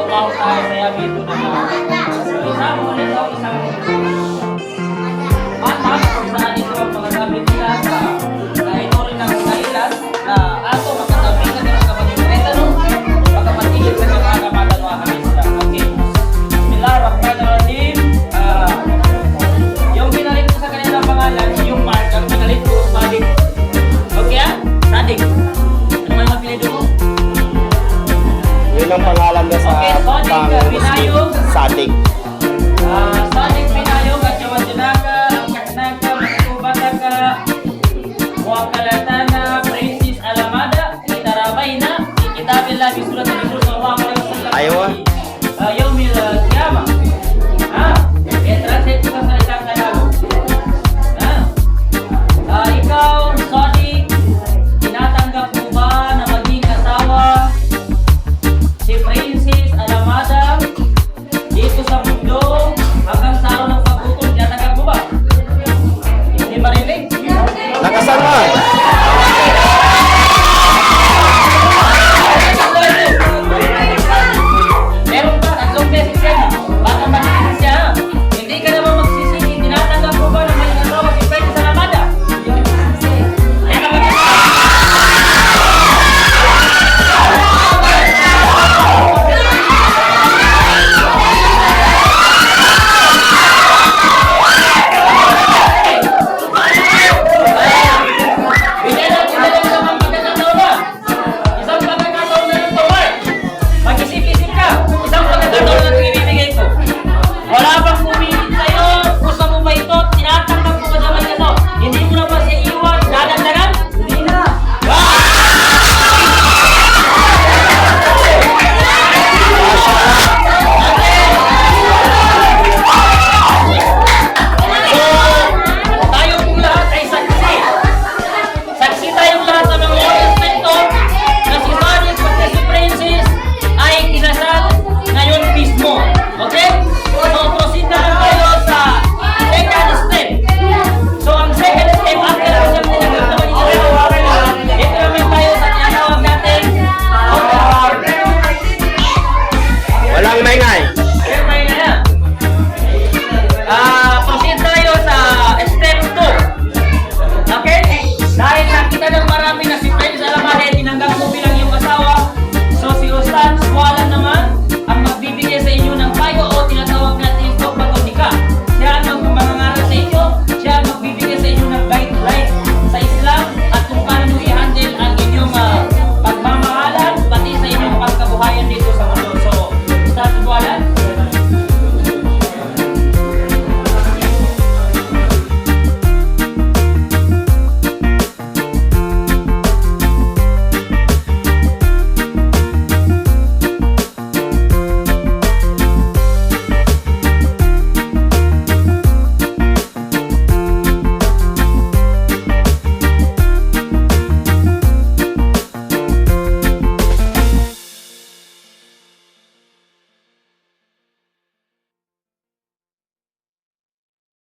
tahu saya gitu nah. Bisa boleh tahu bisa. Mantap, saan ito ang pagkagabi nila sa ito rin ang kailan na ato makatabi ka ng kapag-ibreta no? Pagkapatigil ka ng agamatan mga kamisla. Okay. Bismillahirrahmanirrahim. Yung pinalit ko sa kanilang pangalan, yung Mark, ang pinalit ko, Sadik. Okay ah? Sadik. Ano man ang pinili mo? Yun ang pangalan niya sa Okay, Sadik Pinayog. Sadik. Sadik Pinayog at Jawan Junaka, Angkat Naka, Matubataka, Muakalatana, Princess Alamada, Itarabay na, Ikitabil lagi sulat ng Rasul Sallallahu Alaihi Wasallam. Ayaw ah.